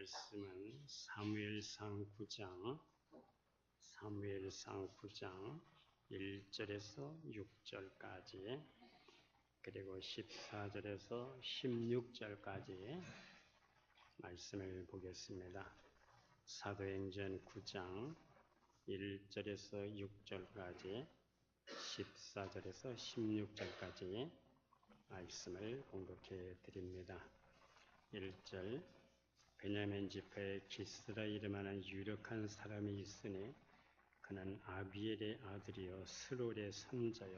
말씀은 사무엘상 9장 1절에서 6절까지 그리고 14절에서 16절까지 말씀을 보겠습니다. 사도행전 9장 1절에서 6절까지 14절에서 16절까지 말씀을 공독해 드립니다. 1절 베냐민 지파에 기스라 이름하는 유력한 사람이 있으니 그는 아비엘의 아들이요 스롤의 손자요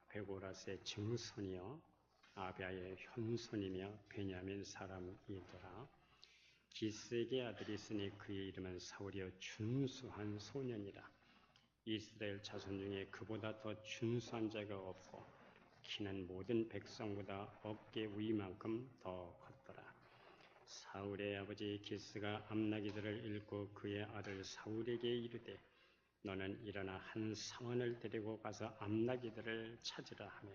베고라스의 증손이요 아비아의 현손이며 베냐민 사람이더라. 기스에게 아들이 있으니 그의 이름은 사울이요 준수한 소년이라. 이스라엘 자손 중에 그보다 더 준수한 자가 없고 키는 모든 백성보다 어깨 위만큼 더 컸더라. 사울의 아버지 기스가 암나기들을 읽고 그의 아들 사울에게 이르되 너는 일어나 한 사원을 데리고 가서 암나기들을 찾으라 하며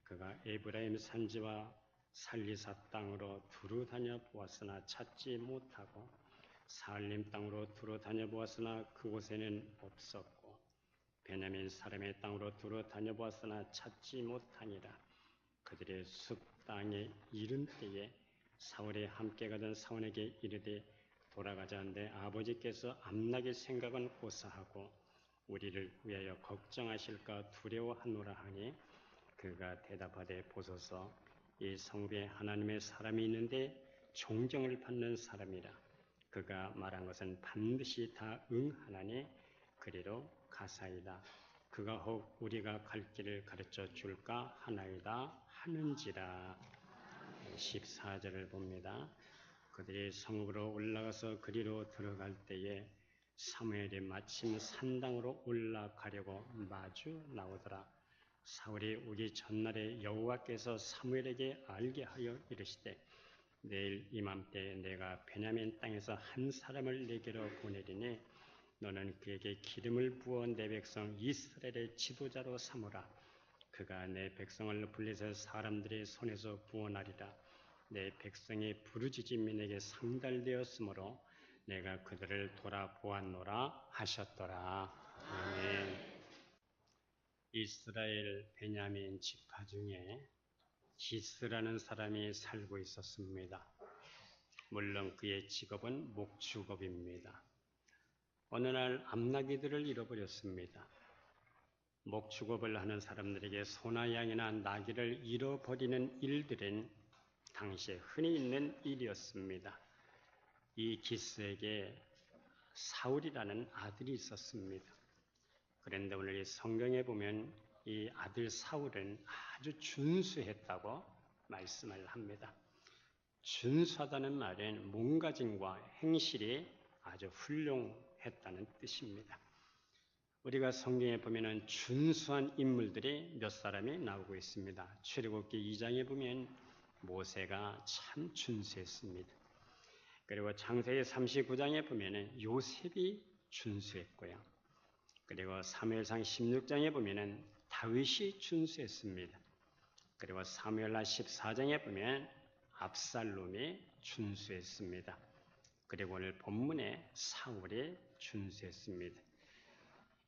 그가 에브라임 산지와 살리사 땅으로 두루 다녀 보았으나 찾지 못하고 사알림 땅으로 두루 다녀 보았으나 그곳에는 없었고 베냐민 사람의 땅으로 두루 다녀 보았으나 찾지 못하니라. 그들의 숲 땅에 이른 때에 사울이 함께 가던 사원에게 이르되 돌아가자. 내 아버지께서 암나기 생각은 고사하고 우리를 위하여 걱정하실까 두려워하노라 하니 그가 대답하되 보소서 이 성읍에 하나님의 사람이 있는데 존경을 받는 사람이라. 그가 말한 것은 반드시 다 응하나니 그리로 가사이다. 그가 혹 우리가 갈 길을 가르쳐 줄까 하나이다 하는지라. 14절을 봅니다. 그들이 성읍으로 올라가서 그리로 들어갈 때에 사무엘이 마침 산당으로 올라가려고 마주 나오더라. 사울이 오기 전날에 여호와께서 사무엘에게 알게 하여 이르시되 내일 이맘때에 내가 베냐민 땅에서 한 사람을 내게로 보내리니 너는 그에게 기름을 부어 내 백성 이스라엘의 지도자로 삼으라. 그가 내 백성을 분리해서 사람들의 손에서 구원하리라. 내 백성이 부르짖음이 내게 상달되었으므로 내가 그들을 돌아보았노라 하셨더라. 아멘. 이스라엘 베냐민 지파 중에 기스라는 사람이 살고 있었습니다. 물론 그의 직업은 목축업입니다. 어느 날 암나기들을 잃어버렸습니다. 목축업을 하는 사람들에게 소나 양이나 나귀를 잃어버리는 일들은 당시에 흔히 있는 일이었습니다. 이 기스에게 사울이라는 아들이 있었습니다. 그런데 오늘 이 성경에 보면 이 아들 사울은 아주 준수했다고 말씀을 합니다. 준수하다는 말은 몸가짐과 행실이 아주 훌륭했다는 뜻입니다. 우리가 성경에 보면 준수한 인물들이 몇 사람이 나오고 있습니다. 출애굽기 2장에 보면 모세가 참 준수했습니다. 그리고 창세기 39장에 보면 요셉이 준수했고요. 그리고 사무엘상 16장에 보면 다윗이 준수했습니다. 그리고 사무엘하 14장에 보면 압살롬이 준수했습니다. 그리고 오늘 본문에 사울이 준수했습니다.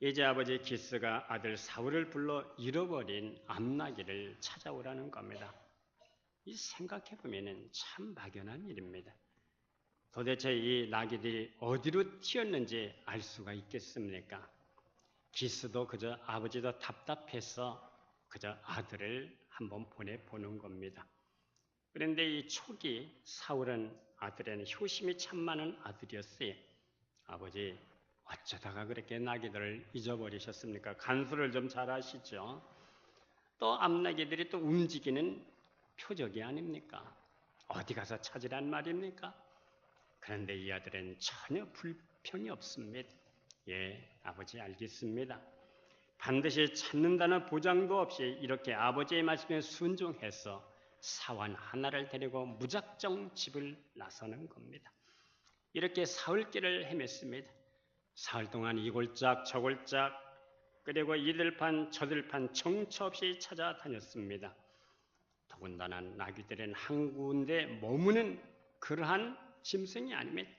이제 아버지 기스가 아들 사울을 불러 잃어버린 암나기를 찾아오라는 겁니다. 이 생각해보면 참 막연한 일입니다. 도대체 이 나귀들이 어디로 튀었는지 알 수가 있겠습니까? 기스도 그저 아버지도 답답해서 그저 아들을 한번 보내보는 겁니다. 그런데 이 초기 사울은 아들에는 효심이 참 많은 아들이었어요. 아버지 어쩌다가 그렇게 나귀들을 잊어버리셨습니까? 간수를 좀 잘 하시죠. 또 암나귀들이 또 움직이는 표적이 아닙니까? 어디 가서 찾으란 말입니까? 그런데 이 아들은 전혀 불평이 없습니다. 예, 아버지 알겠습니다. 반드시 찾는다는 보장도 없이 이렇게 아버지의 말씀에 순종해서 사원 하나를 데리고 무작정 집을 나서는 겁니다. 이렇게 사흘길을 헤맸습니다. 사흘 동안 이 골짝 저 골짝 그리고 이들판 저들판 정처 없이 찾아다녔습니다. 더군다나 나귀들은 한 군데 머무는 그러한 짐승이 아닙니다.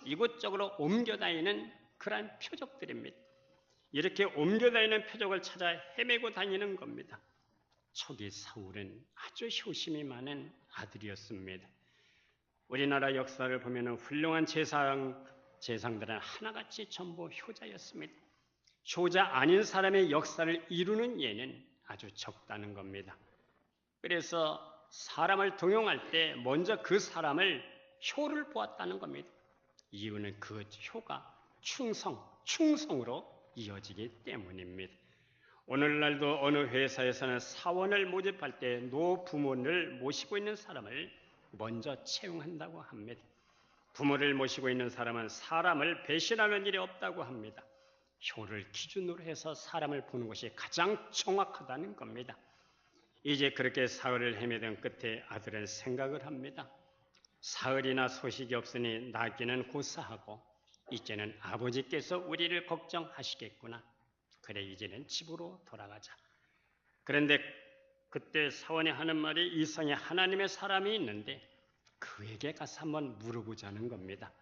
이곳저곳으로 옮겨다니는 그러한 표적들입니다. 이렇게 옮겨다니는 표적을 찾아 헤매고 다니는 겁니다. 초기 사울은 아주 효심이 많은 아들이었습니다. 우리나라 역사를 보면 훌륭한 재상들은 하나같이 전부 효자였습니다. 효자 아닌 사람의 역사를 이루는 예는 아주 적다는 겁니다. 그래서 사람을 등용할 때 먼저 그 사람을 효를 보았다는 겁니다. 이유는 그 효가 충성으로 이어지기 때문입니다. 오늘날도 어느 회사에서는 사원을 모집할 때 노부모를 모시고 있는 사람을 먼저 채용한다고 합니다. 부모를 모시고 있는 사람은 사람을 배신하는 일이 없다고 합니다. 효를 기준으로 해서 사람을 보는 것이 가장 정확하다는 겁니다. 이제 그렇게 사흘을 헤매던 끝에 아들은 생각을 합니다. 사흘이나 소식이 없으니 나기는 고사하고 이제는 아버지께서 우리를 걱정하시겠구나. 그래 이제는 집으로 돌아가자. 그런데 그때 사원이 하는 말이 이 성에 하나님의 사람이 있는데 그에게 가서 한번 물어보자는 겁니다.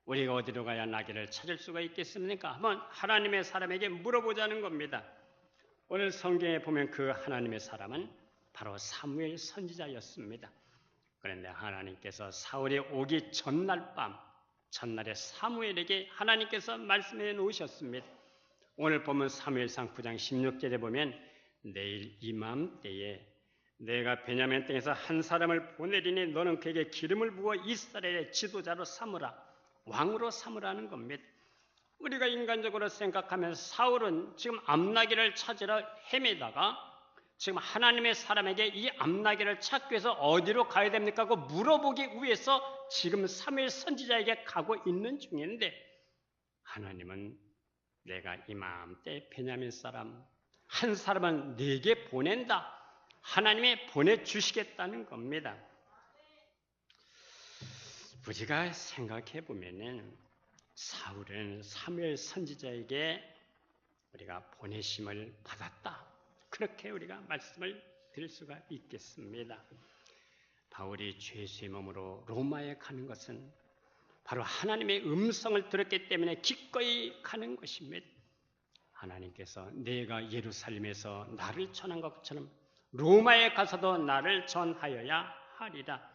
우리가 어디로 가야 나귀를 찾을 수가 있겠습니까? 한번 하나님의 사람에게 물어보자는 겁니다. 오늘 성경에 보면 그 하나님의 사람은 바로 사무엘 선지자였습니다. 그런데 하나님께서 사울이 오기 전날에 사무엘에게 하나님께서 말씀해 놓으셨습니다. 오늘 보면 사무엘상 9장 16절에 보면 내일 이맘때에 내가 베냐민 땅에서 한 사람을 보내리니 너는 그에게 기름을 부어 이스라엘의 지도자로 삼으라, 왕으로 삼으라는 겁니다. 우리가 인간적으로 생각하면 사울은 지금 암나귀를 찾으러 헤매다가 지금 하나님의 사람에게 이 암나귀를 찾기 위해서 어디로 가야 됩니까? 하고 물어보기 위해서 지금 사무엘 선지자에게 가고 있는 중인데 하나님은 내가 이맘때 베냐민 사람 한 사람은 네게 보낸다. 하나님이 보내주시겠다는 겁니다. 우리가 생각해 보면은 사울은 사무엘 선지자에게 우리가 보내심을 받았다. 그렇게 우리가 말씀을 드릴 수가 있겠습니다. 바울이 죄수의 몸으로 로마에 가는 것은 바로 하나님의 음성을 들었기 때문에 기꺼이 가는 것입니다. 하나님께서 내가 예루살렘에서 나를 전한 것처럼 로마에 가서도 나를 전하여야 하리라.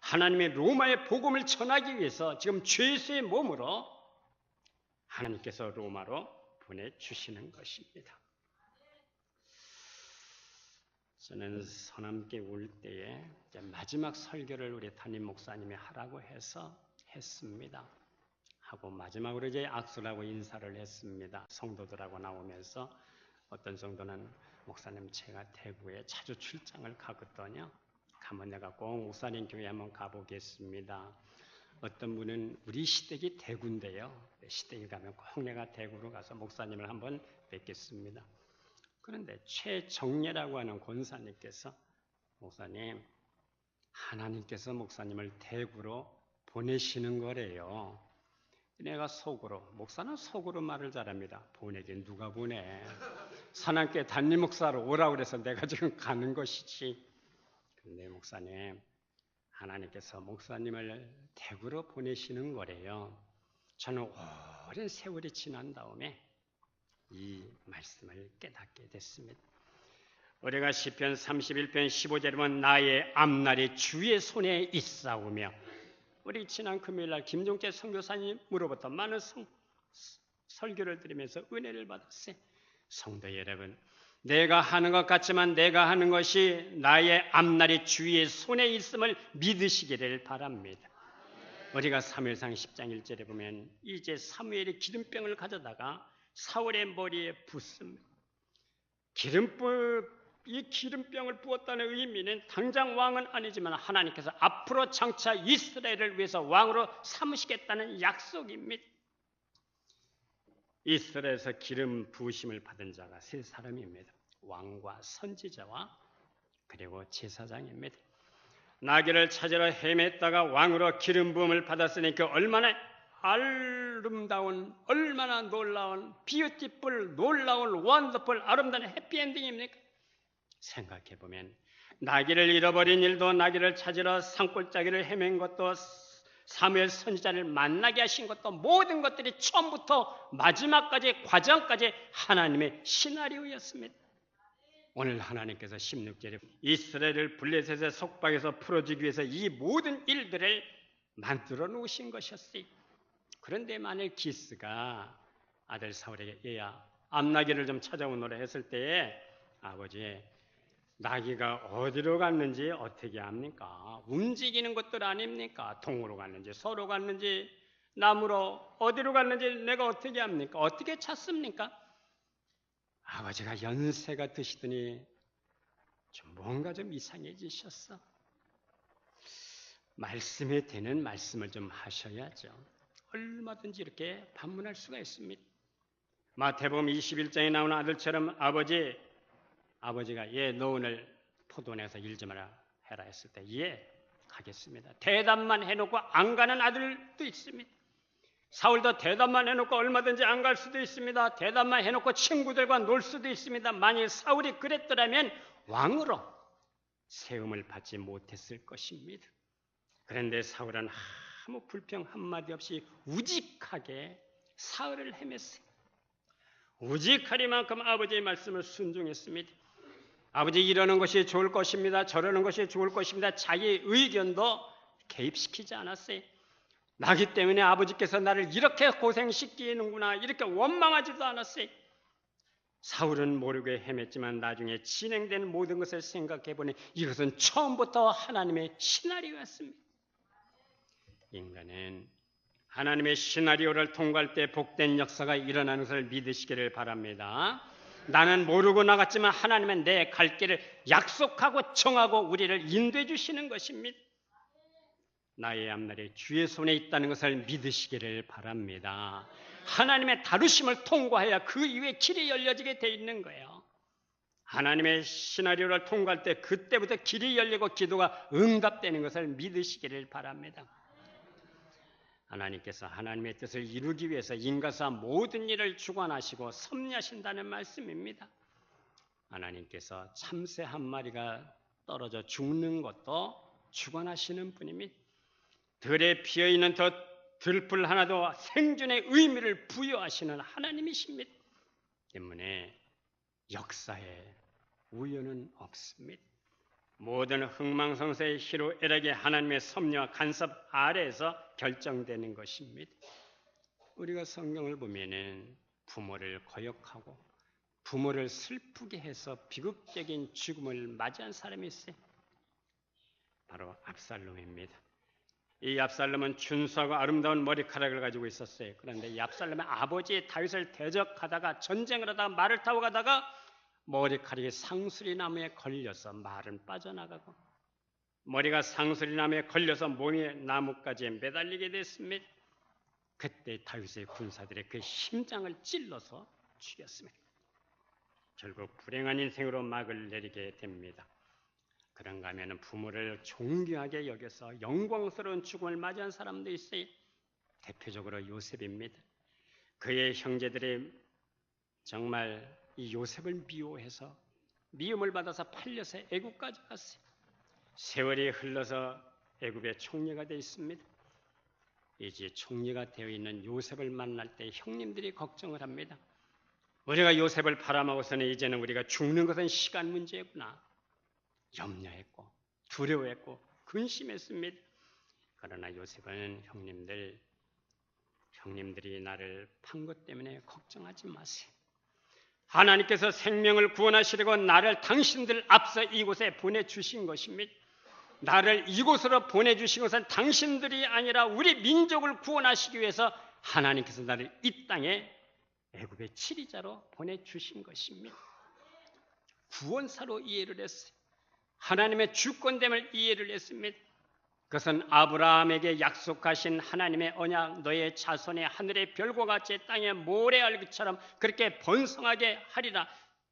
하나님의 로마의 복음을 전하기 위해서 지금 죄수의 몸으로 하나님께서 로마로 보내주시는 것입니다. 저는 서남교회 올 때에 마지막 설교를 우리 담임 목사님이 하라고 해서 했습니다. 하고 마지막으로 이제 악수를 하고 인사를 했습니다. 성도들하고 나오면서 어떤 정도는 목사님 제가 대구에 자주 출장을 가거든요. 가면 내가 꼭 목사님 교회 한번 가보겠습니다. 어떤 분은 우리 시댁이 대구인데요. 시댁에 가면 꼭 내가 대구로 가서 목사님을 한번 뵙겠습니다. 그런데 최정예라고 하는 권사님께서 목사님, 하나님께서 목사님을 대구로 보내시는 거래요. 내가 속으로, 목사는 속으로 말을 잘합니다. 보내긴 누가 보내. 산안교회 담임 목사로 오라고 그래서 내가 지금 가는 것이지. 그런데 목사님, 하나님께서 목사님을 대구로 보내시는 거래요. 저는 오랜 세월이 지난 다음에 이 말씀을 깨닫게 됐습니다. 우리가 시편 31편 15절에 보면 나의 앞날이 주의 손에 있사오며 우리 지난 금요일날 김종재 선교사님으로부터 많은 설교를 들으면서 은혜를 받았어요. 성도 여러분, 내가 하는 것 같지만 내가 하는 것이 나의 앞날이 주의 손에 있음을 믿으시기를 바랍니다. 우리가 사무엘상 10장 1절에 보면 이제 사무엘이 기름병을 가져다가 사울의 머리에 붓습니다. 이 기름병을 부었다는 의미는 당장 왕은 아니지만 하나님께서 앞으로 장차 이스라엘을 위해서 왕으로 삼으시겠다는 약속입니다. 이스라엘에서 기름 부으심을 받은 자가 세 사람입니다. 왕과 선지자와 그리고 제사장입니다. 나귀를 찾으러 헤맸다가 왕으로 기름 부음을 받았으니 그 얼마나 아름다운, 얼마나 놀라운, 뷰티풀, 놀라운, 원더풀, 아름다운 해피엔딩입니까? 생각해보면 나귀를 잃어버린 일도 나귀를 찾으러 산골짜기를 헤맨 것도 사무엘 선지자를 만나게 하신 것도 모든 것들이 처음부터 마지막까지 과정까지 하나님의 시나리오였습니다. 오늘 하나님께서 16절에 이스라엘을 블레셋의 속박에서 풀어주기 위해서 이 모든 일들을 만들어 놓으신 것이었어요. 그런데 만일 기스가 아들 사울에게 얘야 암나귀를 좀 찾아오너라 했을 때에 아버지 나귀가 어디로 갔는지 어떻게 압니까? 움직이는 것들 아닙니까? 동으로 갔는지 서로 갔는지 나무로 어디로 갔는지 내가 어떻게 압니까? 어떻게 찾습니까? 아버지가 연세가 드시더니 뭔가 좀 이상해지셨어. 말씀에 되는 말씀을 좀 하셔야죠. 얼마든지 이렇게 반문할 수가 있습니다. 마태복음 21장에 나오는 아들처럼 아버지가 예, 너 오늘 포도원에서 일 좀 해라 했을 때 예, 가겠습니다. 대답만 해놓고 안 가는 아들도 있습니다. 사울도 대답만 해놓고 얼마든지 안 갈 수도 있습니다. 대답만 해놓고 친구들과 놀 수도 있습니다. 만일 사울이 그랬더라면 왕으로 세움을 받지 못했을 것입니다. 그런데 사울은 아무 불평 한마디 없이 우직하게 사흘을 헤맸어요. 우직하리만큼 아버지의 말씀을 순종했습니다. 아버지 이러는 것이 좋을 것입니다. 저러는 것이 좋을 것입니다. 자기 의견도 개입시키지 않았어요. 나기 때문에 아버지께서 나를 이렇게 고생시키는구나 이렇게 원망하지도 않았어요. 사울은 모르게 헤맸지만 나중에 진행된 모든 것을 생각해보니 이것은 처음부터 하나님의 시나리오였습니다. 인간은 하나님의 시나리오를 통과할 때 복된 역사가 일어나는 것을 믿으시기를 바랍니다. 나는 모르고 나갔지만 하나님은 내 갈 길을 약속하고 정하고 우리를 인도해 주시는 것입니다. 나의 앞날이 주의 손에 있다는 것을 믿으시기를 바랍니다. 하나님의 다루심을 통과해야 그 이후에 길이 열려지게 돼 있는 거예요. 하나님의 시나리오를 통과할 때 그때부터 길이 열리고 기도가 응답되는 것을 믿으시기를 바랍니다. 하나님께서 하나님의 뜻을 이루기 위해서 인간사 모든 일을 주관하시고 섭리하신다는 말씀입니다. 하나님께서 참새 한 마리가 떨어져 죽는 것도 주관하시는 분입니다. 들에 피어있는 저 들풀 하나도 생존의 의미를 부여하시는 하나님이십니다. 때문에 역사에 우연은 없습니다. 모든 흥망성쇠의 희로애락이 하나님의 섭리와 간섭 아래에서 결정되는 것입니다. 우리가 성경을 보면은 부모를 거역하고 부모를 슬프게 해서 비극적인 죽음을 맞이한 사람이 있어요. 바로 압살롬입니다. 이 압살롬은 준수하고 아름다운 머리카락을 가지고 있었어요. 그런데 이 압살롬의 아버지 다윗을 대적하다가 전쟁을 하다가 말을 타고 가다가 머리카락이 상수리 나무에 걸려서 말은 빠져나가고 머리가 상수리 나무에 걸려서 몸이 나무까지 매달리게 됐습니다. 그때 다윗의 군사들이 그 심장을 찔러서 죽였습니다. 결국 불행한 인생으로 막을 내리게 됩니다. 그런가 하면 부모를 존귀하게 여겨서 영광스러운 죽음을 맞이한 사람도 있어요. 대표적으로 요셉입니다. 그의 형제들이 정말 이 요셉을 미워해서 미움을 받아서 팔려서 애굽까지 갔어요. 세월이 흘러서 애굽의 총리가 되어 있습니다. 이제 총리가 되어 있는 요셉을 만날 때 형님들이 걱정을 합니다. 우리가 요셉을 팔아먹어서는 이제는 우리가 죽는 것은 시간 문제구나. 염려했고 두려워했고 근심했습니다. 그러나 요셉은 형님들이 나를 판 것 때문에 걱정하지 마세요. 하나님께서 생명을 구원하시려고 나를 당신들 앞서 이곳에 보내주신 것입니다. 나를 이곳으로 보내주신 것은 당신들이 아니라 우리 민족을 구원하시기 위해서 하나님께서 나를 이 땅에 애굽의 치리자로 보내주신 것입니다. 구원사로 이해를 했어요. 하나님의 주권됨을 이해를 했습니다. 그것은 아브라함에게 약속하신 하나님의 언약, 너의 자손의 하늘의 별과 같이 땅의 모래알기처럼 그렇게 번성하게 하리라.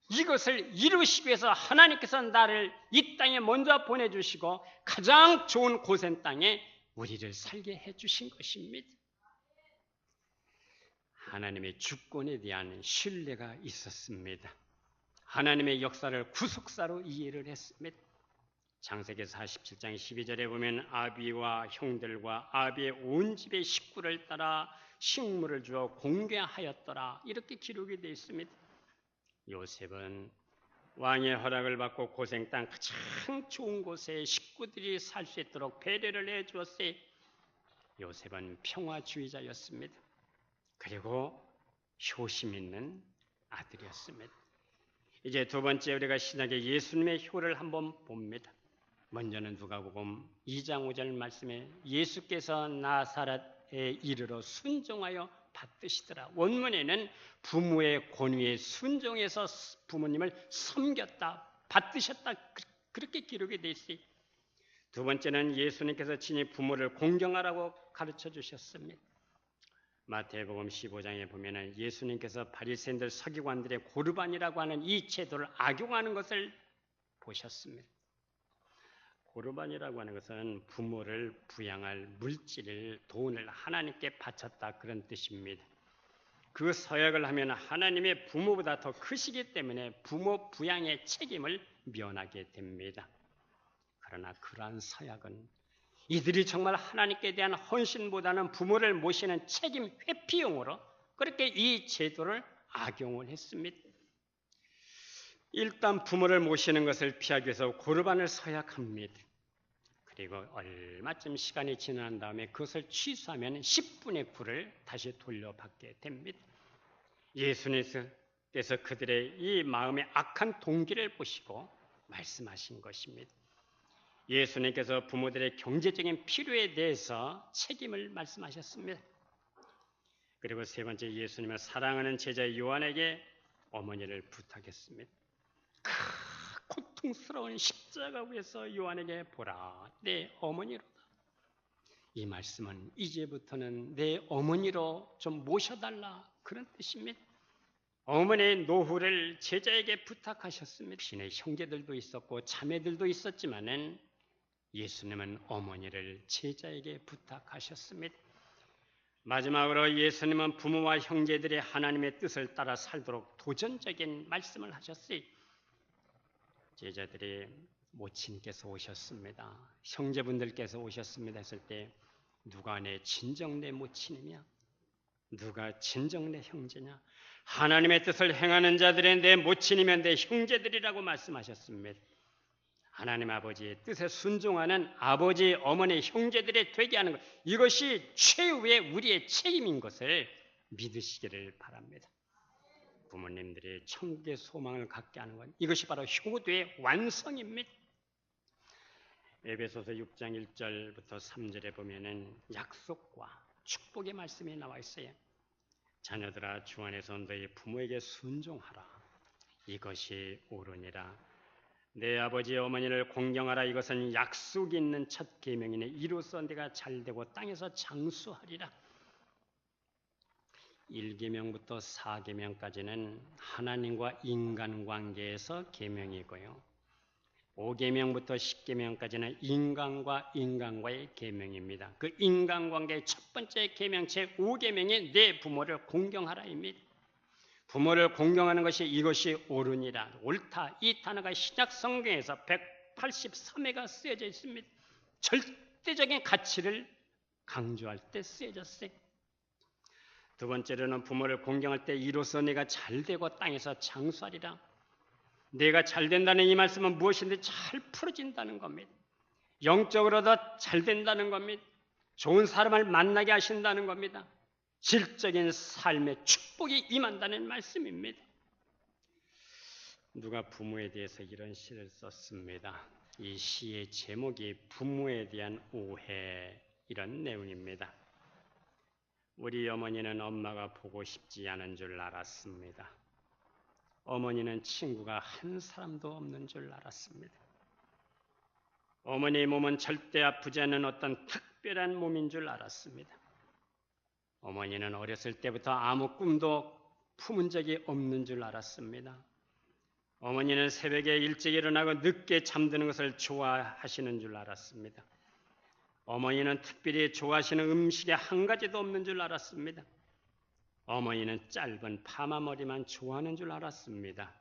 이것을 이루시기 위해서 하나님께서 나를 이 땅에 먼저 보내주시고 가장 좋은 고센 땅에 우리를 살게 해주신 것입니다. 하나님의 주권에 대한 신뢰가 있었습니다. 하나님의 역사를 구속사로 이해를 했습니다. 창세기 47장 12절에 보면 아비와 형들과 아비의 온 집의 식구를 따라 식물을 주어 공개하였더라 이렇게 기록이 되어 있습니다. 요셉은 왕의 허락을 받고 고생 땅 가장 좋은 곳에 식구들이 살 수 있도록 배려를 해주었어요. 요셉은 평화주의자였습니다. 그리고 효심 있는 아들이었습니다. 이제 두 번째 우리가 신약의 예수님의 효를 한번 봅니다. 먼저는 누가복음 2장 5절 말씀에 예수께서 나사렛에 이르러 순종하여 받드시더라. 원문에는 부모의 권위에 순종해서 부모님을 섬겼다, 받드셨다 그렇게 기록이 되어 있어요. 두 번째는 예수님께서 친히 부모를 공경하라고 가르쳐 주셨습니다. 마태복음 15장에 보면은 예수님께서 바리새인들 서기관들의 고르반이라고 하는 이 제도를 악용하는 것을 보셨습니다. 고르반이라고 하는 것은 부모를 부양할 물질을, 돈을 하나님께 바쳤다 그런 뜻입니다. 그 서약을 하면 하나님의 부모보다 더 크시기 때문에 부모 부양의 책임을 면하게 됩니다. 그러나 그러한 서약은 이들이 정말 하나님께 대한 헌신보다는 부모를 모시는 책임 회피용으로 그렇게 이 제도를 악용을 했습니다. 일단 부모를 모시는 것을 피하기 위해서 고르반을 서약합니다. 그리고 얼마쯤 시간이 지난 다음에 그것을 취소하면 10분의 9를 다시 돌려받게 됩니다. 예수님께서 그들의 이 마음의 악한 동기를 보시고 말씀하신 것입니다. 예수님께서 부모들의 경제적인 필요에 대해서 책임을 말씀하셨습니다. 그리고 세 번째, 예수님을 사랑하는 제자 요한에게 어머니를 부탁했습니다. 고통스러운 십자가 위에서 요한에게 보라, 내 어머니로다. 이 말씀은 이제부터는 내 어머니로 좀 모셔달라 그런 뜻입니다. 어머니의 노후를 제자에게 부탁하셨습니다. 신의 형제들도 있었고 자매들도 있었지만은 예수님은 어머니를 제자에게 부탁하셨습니다. 마지막으로 예수님은 부모와 형제들이 하나님의 뜻을 따라 살도록 도전적인 말씀을 하셨어요. 제자들이 모친께서 오셨습니다, 형제분들께서 오셨습니다 했을 때 누가 내 진정 내 모친이냐, 누가 진정 내 형제냐, 하나님의 뜻을 행하는 자들은 내 모친이면 내 형제들이라고 말씀하셨습니다. 하나님 아버지의 뜻에 순종하는 아버지, 어머니, 형제들이 되게 하는 것, 이것이 최후의 우리의 책임인 것을 믿으시기를 바랍니다. 부모님들이 천국의 소망을 갖게 하는 것, 이것이 바로 효도의 완성입니다. 에베소서 6장 1절부터 3절에 보면은 약속과 축복의 말씀이 나와 있어요. 자녀들아, 주 안에서 너희 부모에게 순종하라. 이것이 옳으니라. 내 아버지 어머니를 공경하라. 이것은 약속이 있는 첫 계명이니 이로써 네가 잘되고 땅에서 장수하리라. 1계명부터 4계명까지는 하나님과 인간관계에서 계명이고요, 5계명부터 10계명까지는 인간과 인간과의 계명입니다. 그 인간관계의 첫 번째 계명 제5계명이 내 부모를 공경하라입니다. 부모를 공경하는 것이 이것이 옳으니라, 옳다, 이 단어가 신약 성경에서 183회가 쓰여져 있습니다. 절대적인 가치를 강조할 때 쓰여졌어요. 두 번째로는 부모를 공경할 때 이로써 내가 잘되고 땅에서 장수하리라. 내가 잘된다는 이 말씀은 무엇인데 잘 풀어진다는 겁니다. 영적으로 더 잘된다는 겁니다. 좋은 사람을 만나게 하신다는 겁니다. 질적인 삶의 축복이 임한다는 말씀입니다. 누가 부모에 대해서 이런 시를 썼습니다. 이 시의 제목이 부모에 대한 오해, 이런 내용입니다. 우리 어머니는 엄마가 보고 싶지 않은 줄 알았습니다. 어머니는 친구가 한 사람도 없는 줄 알았습니다. 어머니의 몸은 절대 아프지 않은 어떤 특별한 몸인 줄 알았습니다. 어머니는 어렸을 때부터 아무 꿈도 품은 적이 없는 줄 알았습니다. 어머니는 새벽에 일찍 일어나고 늦게 잠드는 것을 좋아하시는 줄 알았습니다. 어머니는 특별히 좋아하시는 음식이 한 가지도 없는 줄 알았습니다. 어머니는 짧은 파마머리만 좋아하는 줄 알았습니다.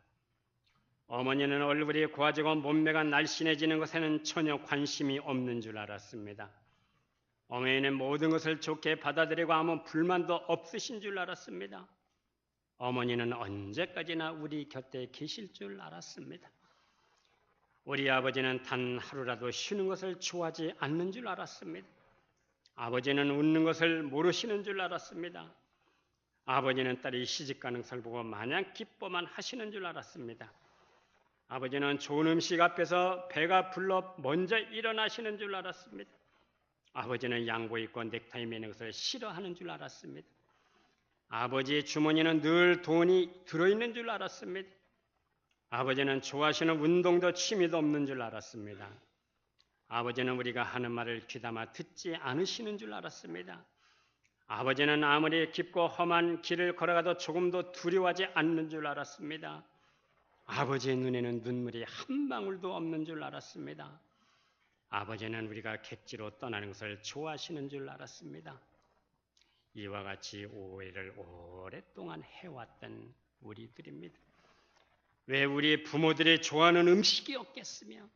어머니는 얼굴이 고와지고 몸매가 날씬해지는 것에는 전혀 관심이 없는 줄 알았습니다. 어머니는 모든 것을 좋게 받아들이고 아무 불만도 없으신 줄 알았습니다. 어머니는 언제까지나 우리 곁에 계실 줄 알았습니다. 우리 아버지는 단 하루라도 쉬는 것을 좋아하지 않는 줄 알았습니다. 아버지는 웃는 것을 모르시는 줄 알았습니다. 아버지는 딸이 시집가는 것을 보고 마냥 기뻐만 하시는 줄 알았습니다. 아버지는 좋은 음식 앞에서 배가 불러 먼저 일어나시는 줄 알았습니다. 아버지는 양복 입고 넥타이 매는 것을 싫어하는 줄 알았습니다. 아버지의 주머니는 늘 돈이 들어있는 줄 알았습니다. 아버지는 좋아하시는 운동도 취미도 없는 줄 알았습니다. 아버지는 우리가 하는 말을 귀담아 듣지 않으시는 줄 알았습니다. 아버지는 아무리 깊고 험한 길을 걸어가도 조금도 두려워하지 않는 줄 알았습니다. 아버지의 눈에는 눈물이 한 방울도 없는 줄 알았습니다. 아버지는 우리가 객지로 떠나는 것을 좋아하시는 줄 알았습니다. 이와 같이 오해를 오랫동안 해왔던 우리들입니다. 왜 우리 부모들이 좋아하는 음식이 없겠으며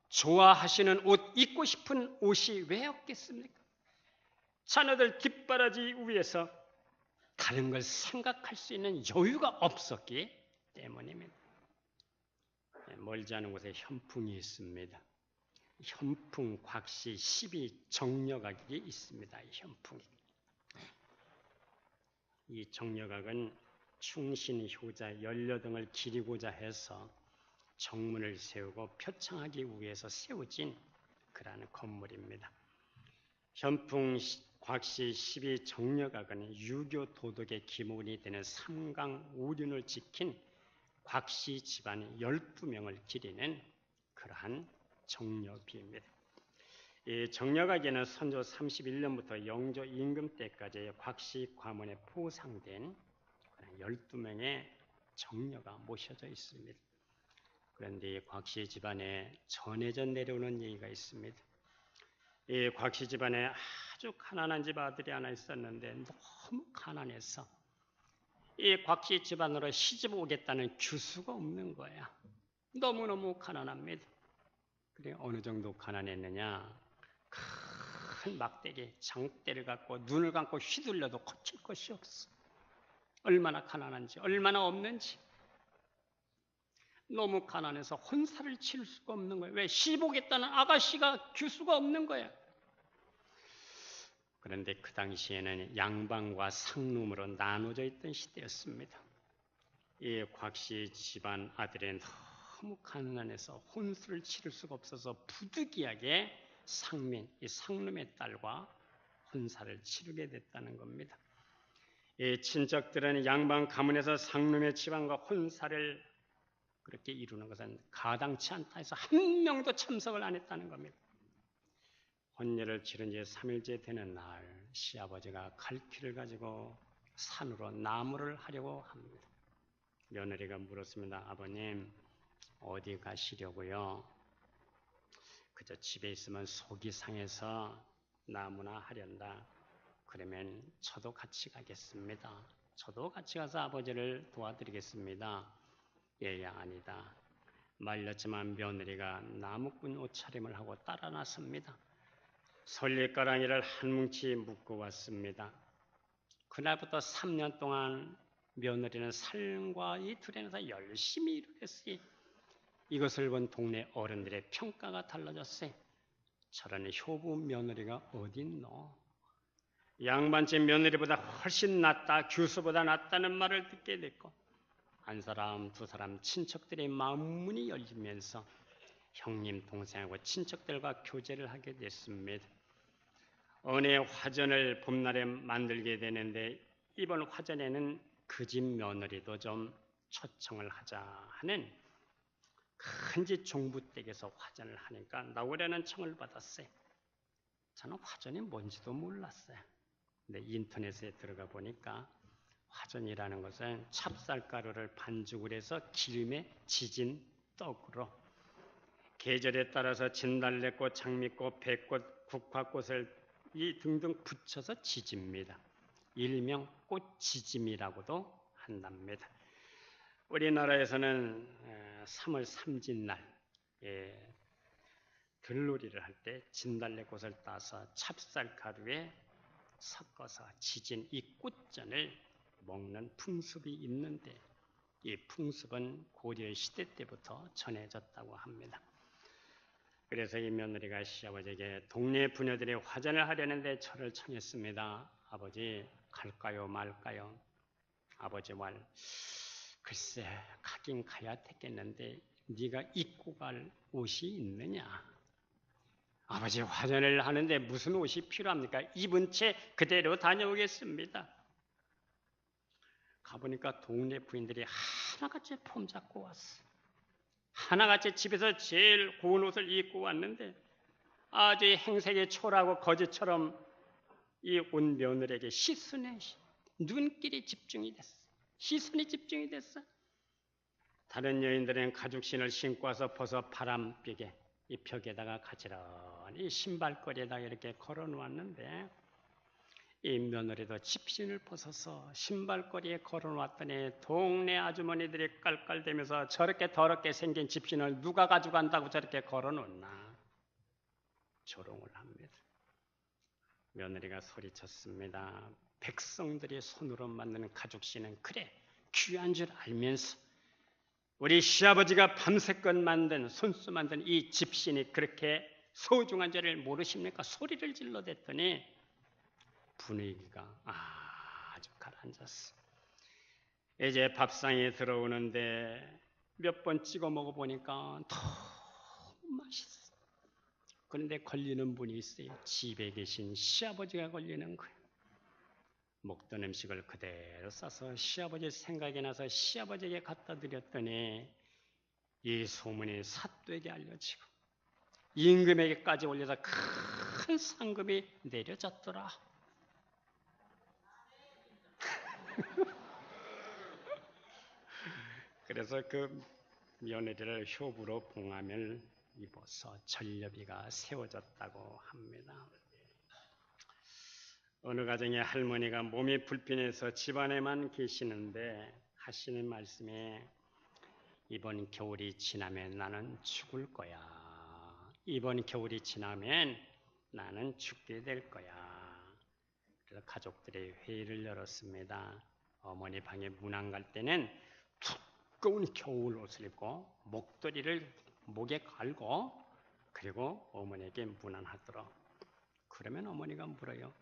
좋아하시는 옷, 입고 싶은 옷이 왜 없겠습니까? 자녀들 뒷바라지 위해서 다른 걸 생각할 수 있는 여유가 없었기 때문입니다. 멀지 않은 곳에 현풍이 있습니다. 현풍 곽씨 12정려각이 있습니다. 현풍이. 이 정려각은 충신 효자 18등을 기리고자 해서 정문을 세우고 표창하기 위해서 세워진 그러한 건물입니다. 현풍 곽씨 12정려각은 유교 도덕의 기본이 되는 삼강 오륜을 지킨 곽씨 집안 12명을 기리는 그러한 정려비입니다. 이 정려각에는 선조 31년부터 영조 임금 때까지 곽씨 과문에 포상된 12명의 정려가 모셔져 있습니다. 그런데 이 곽씨 집안에 전해져 내려오는 얘기가 있습니다. 이 곽씨 집안에 아주 가난한 집 아들이 하나 있었는데 너무 가난해서 이 곽씨 집안으로 시집 오겠다는 규수가 없는 거야. 너무너무 가난합니다. 그래 어느 정도 가난했느냐? 큰 막대기, 장대를 갖고 눈을 감고 휘둘려도 거칠 것이 없어. 얼마나 가난한지, 얼마나 없는지. 너무 가난해서 혼사를 치를 수가 없는 거예요. 왜? 시집 오겠다는 아가씨가 규수가 없는 거야. 그런데 그 당시에는 양방과 상룸으로 나눠져 있던 시대였습니다. 이 곽씨 집안 아들은 너무 가난해서 혼수를 치를 수가 없어서 부득이하게 상민, 이 상룸의 딸과 혼사를 치르게 됐다는 겁니다. 이 친척들은 양방 가문에서 상룸의 집안과 혼사를 그렇게 이루는 것은 가당치 않다 해서 한 명도 참석을 안 했다는 겁니다. 혼례를 치른 지 3일째 되는 날 시아버지가 갈퀴를 가지고 산으로 나무를 하려고 합니다. 며느리가 물었습니다. 아버님 어디 가시려고요? 그저 집에 있으면 속이 상해서 나무나 하련다. 그러면 저도 같이 가겠습니다. 저도 같이 가서 아버지를 도와드리겠습니다. 얘야 아니다. 말렸지만 며느리가 나무꾼 옷차림을 하고 따라 나섭니다. 설리가랑이를 한 뭉치 묶고 왔습니다. 그날부터 3년 동안 며느리는 삶과 이 들에서 열심히 일을 했으니 이것을 본 동네 어른들의 평가가 달라졌어요. 저런 효부 며느리가 어딨노? 양반집 며느리보다 훨씬 낫다, 규수보다 낫다는 말을 듣게 됐고 한 사람 두 사람 친척들의 마음문이 열리면서 형님 동생하고 친척들과 교제를 하게 됐습니다. 은혜 화전을 봄날에 만들게 되는데 이번 화전에는 그 집 며느리도 좀 초청을 하자 하는 큰 집 종부댁에서 화전을 하니까 나오라는 청을 받았어요. 저는 화전이 뭔지도 몰랐어요. 근데 인터넷에 들어가 보니까 화전이라는 것은 찹쌀가루를 반죽을 해서 기름에 지진 떡으로 계절에 따라서 진달래꽃, 장미꽃, 배꽃, 국화꽃을 이 등등 붙여서 지집니다. 일명 꽃지짐이라고도 한답니다. 우리나라에서는 3월 삼진날 들놀이를 할 때 진달래꽃을 따서 찹쌀가루에 섞어서 지진 이 꽃전을 먹는 풍습이 있는데 이 풍습은 고려 시대 때부터 전해졌다고 합니다. 그래서 이 며느리가 시아버지에게 동네 부녀들이 화전을 하려는데 저를 청했습니다. 아버지 갈까요 말까요? 아버지 말 글쎄 가긴 가야 되겠는데 네가 입고 갈 옷이 있느냐? 아버지 화전을 하는데 무슨 옷이 필요합니까? 입은 채 그대로 다녀오겠습니다. 가보니까 동네 부인들이 하나같이 폼 잡고 왔어. 하나같이 집에서 제일 고운 옷을 입고 왔는데 아주 행색이 초라하고 거지처럼 이 온 며느리에게 시선에 눈길이 집중이 됐어. 시선이 집중이 됐어. 다른 여인들은 가죽신을 신고 와서 벗어 바람비게 이 벽에다가 가지런히 신발거리에다가 이렇게 걸어 놓았는데 이 며느리도 집신을 벗어서 신발거리에 걸어 놓았더니 동네 아주머니들이 깔깔대면서 저렇게 더럽게 생긴 집신을 누가 가져간다고 저렇게 걸어 놓나 조롱을 합니다. 며느리가 소리쳤습니다. 백성들이 손으로 만드는 가죽신은 그래 귀한 줄 알면서 우리 시아버지가 밤새껏 만든 손수 만든 이 집신이 그렇게 소중한 줄을 모르십니까? 소리를 질러댔더니 분위기가 아주 가라앉았어. 이제 밥상에 들어오는데 몇 번 찍어 먹어보니까 너무 맛있어. 그런데 걸리는 분이 있어요. 집에 계신 시아버지가 걸리는 거예요. 먹던 음식을 그대로 싸서 시아버지 생각이 나서 시아버지에게 갖다 드렸더니 이 소문이 사또에게 알려지고 임금에게까지 올려서 큰 상금이 내려졌더라. 그래서 그 며느리를 효부로 봉함을 입어서 전려비가 세워졌다고 합니다. 어느 가정에 할머니가 몸이 불편해서 집안에만 계시는데 하시는 말씀에 이번 겨울이 지나면 나는 죽을 거야. 이번 겨울이 지나면 나는 죽게 될 거야. 그래서 가족들이 회의를 열었습니다. 어머니 방에 문 안 갈 때는 두꺼운 겨울 옷을 입고 목도리를 목에 걸고 그리고 어머니에게 문안하도록. 그러면 어머니가 물어요.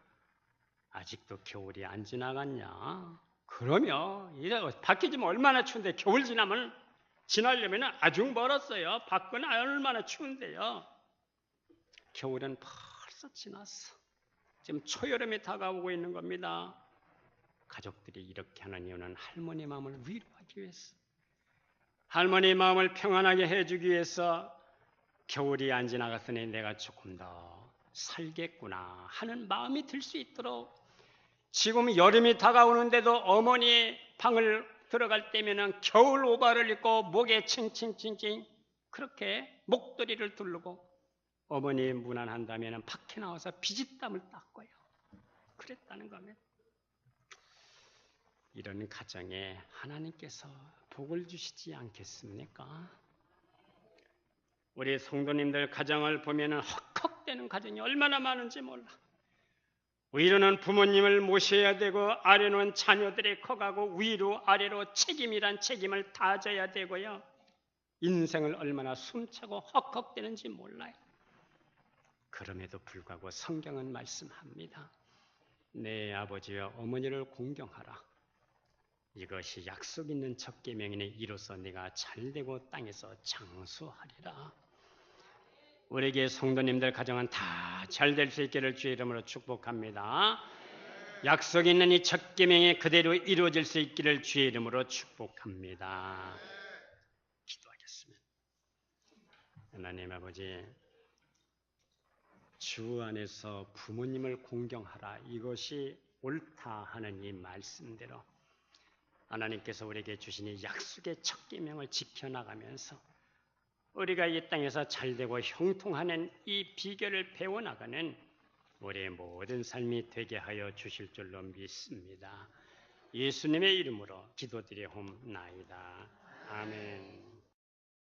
아직도 겨울이 안 지나갔냐? 그러면 이제 밖에 지금 얼마나 추운데 겨울 지나려면 아주 멀었어요. 밖은 얼마나 추운데요. 겨울은 벌써 지났어. 지금 초여름이 다가오고 있는 겁니다. 가족들이 이렇게 하는 이유는 할머니 마음을 위로하기 위해서, 할머니 마음을 평안하게 해주기 위해서 겨울이 안 지나갔으니 내가 조금 더 살겠구나 하는 마음이 들 수 있도록 지금 여름이 다가오는데도 어머니의 방을 들어갈 때면은 겨울 오바를 입고 목에 칭칭칭칭 그렇게 목도리를 두르고 어머니 문안한다면 밖에 나와서 비짓땀을 닦고요. 그랬다는 겁니다. 이런 가정에 하나님께서 복을 주시지 않겠습니까? 우리 성도님들 가정을 보면 헉헉대는 가정이 얼마나 많은지 몰라. 위로는 부모님을 모셔야 되고 아래는 자녀들이 커가고 위로 아래로 책임이란 책임을 다 져야 되고요. 인생을 얼마나 숨차고 헉헉대는지 몰라요. 그럼에도 불구하고 성경은 말씀합니다. 내 아버지와 어머니를 공경하라. 이것이 약속 있는 첫 계명이니 이로써 네가 잘되고 땅에서 장수하리라. 우리에게 성도님들 가정은 다 잘 될 수 있기를 주의 이름으로 축복합니다. 약속 있는 이 첫 계명이 그대로 이루어질 수 있기를 주의 이름으로 축복합니다. 기도하겠습니다. 하나님 아버지, 주 안에서 부모님을 공경하라. 이것이 옳다 하는 이 말씀대로 하나님께서 우리에게 주신 이 약속의 첫 계명을 지켜나가면서 우리가 이 땅에서 잘되고 형통하는 이 비결을 배워나가는 우리의 모든 삶이 되게 하여 주실 줄로 믿습니다. 예수님의 이름으로 기도드리옵나이다. 아멘.